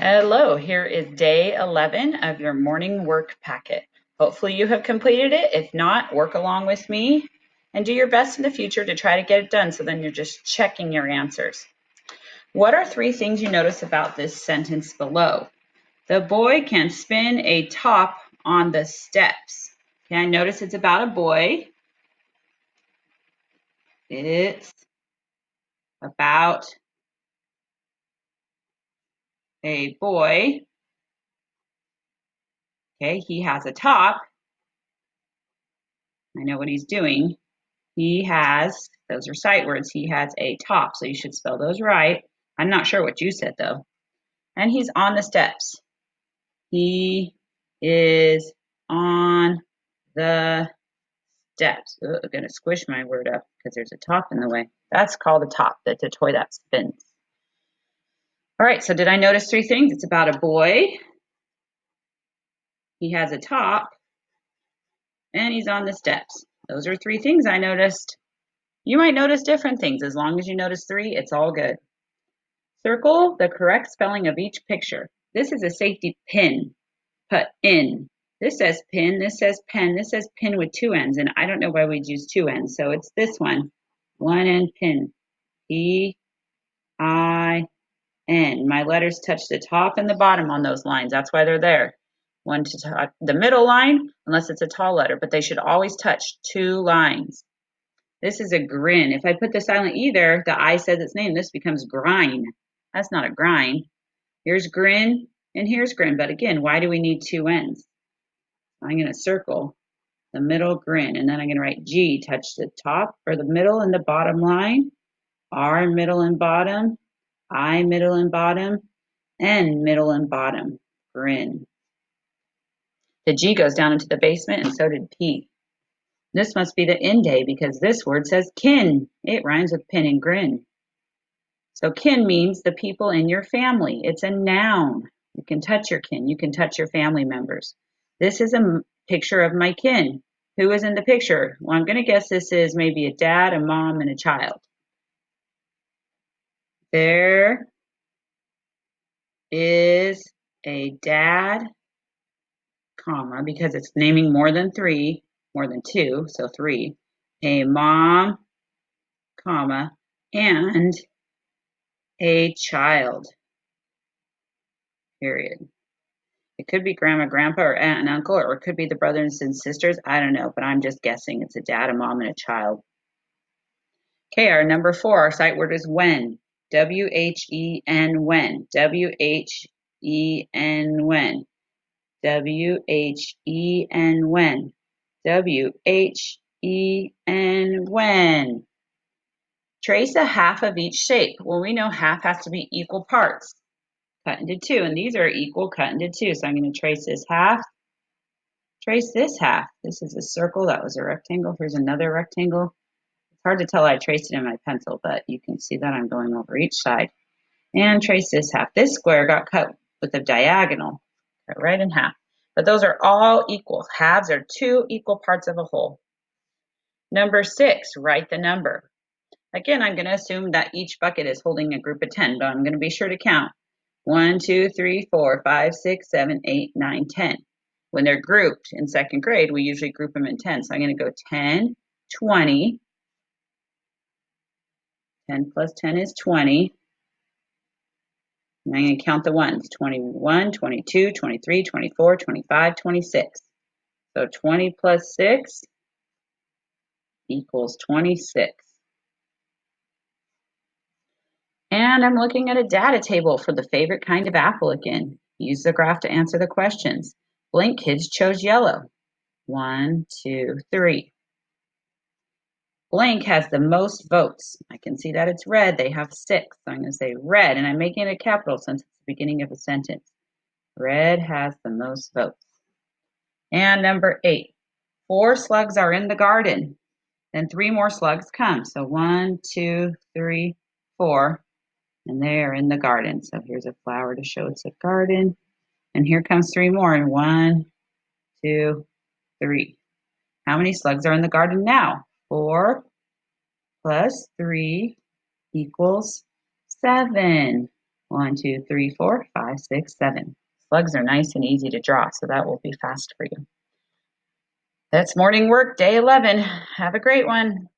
Hello, here is day 11 of your morning work packet. Hopefully you have completed it. If not, work along with me and do your best in the future to try to get it done so then you're just checking your answers. What are three things you notice about this sentence below? The boy can spin a top on the steps. Okay, I notice it's about a boy. It's about a boy. Okay, he has a top. I know what he's doing. He has, those are sight words, he has a top, so you should spell those right. I'm not sure what you said though. And he's on the steps. He is on the steps. Oh, I'm going to squish my word up because there's a top in the way. That's called a top. That's a toy that spins. All right, so did I notice three things? It's about a boy. He has a top. And he's on the steps. Those are three things I noticed. You might notice different things. As long as you notice three, it's all good. Circle the correct spelling of each picture. This is a safety pin. Put in. This says pin, this says pen, this says pin with two ends, and I don't know why we'd use two ends, so it's this one. One end pin. P-I-N. My letters touch the top and the bottom on those lines. That's why they're there. One to top, the middle line, unless it's a tall letter, but they should always touch two lines. This is a grin. If I put the silent E there, the I says its name. This becomes grind. That's not a grind. Here's grin and here's grin. But again, why do we need two ends? I'm going to circle the middle grin. And then I'm going to write G. Touch the top or the middle and the bottom line. R middle and bottom. I middle and bottom. N middle and bottom. Grin. The G goes down into the basement and so did P. This must be the in day because this word says kin. It rhymes with pin and grin. So kin means the people in your family. It's a noun. You can touch your kin. You can touch your family members. This is a picture of my kin. Who is in the picture? Well, I'm going to guess this is maybe a dad, a mom, and a child. There is a dad, comma, because it's naming more than three, more than two, so three. A mom, comma, and a child, period. It could be grandma, grandpa, or aunt and uncle, or it could be the brothers and sisters. I don't know, but I'm just guessing. It's a dad, a mom, and a child. Okay, our number 4, our sight word is when. W-H-E-N, when. W-H-E-N, when. W-H-E-N, when. W-H-E-N, when. Trace a half of each shape. Well, we know half has to be equal parts. Cut into two, and these are equal, cut into two. So I'm going to trace this half, trace this half. This is a circle, that was a rectangle. Here's another rectangle. It's hard to tell I traced it in my pencil, but you can see that I'm going over each side. And trace this half. This square got cut with a diagonal, cut right in half. But those are all equal. Halves are two equal parts of a whole. Number 6, write the number. Again, I'm going to assume that each bucket is holding a group of 10, but I'm going to be sure to count. 1, 2, 3, 4, 5, 6, 7, 8, 9, 10. When they're grouped in second grade, we usually group them in 10. So I'm going to go 10, 20. 10 plus 10 is 20. And I'm going to count the ones. 21, 22, 23, 24, 25, 26. So 20 plus 6 equals 26. And I'm looking at a data table for the favorite kind of apple again. Use the graph to answer the questions. Blank kids chose yellow. 1, 2, 3. Blank has the most votes. I can see that it's red. They have 6. So I'm going to say red, and I'm making it a capital since it's the beginning of a sentence. Red has the most votes. And number 8. 4 slugs are in the garden. Then 3 more slugs come. So 1, 2, 3, 4. And they are in the garden. So here's a flower to show it's a garden. And here comes 3 more. And 1, 2, 3. How many slugs are in the garden now? 4 plus 3 equals 7. 1, 2, 3, 4, 5, 6, 7. Slugs are nice and easy to draw, so that will be fast for you. That's morning work, day 11. Have a great one.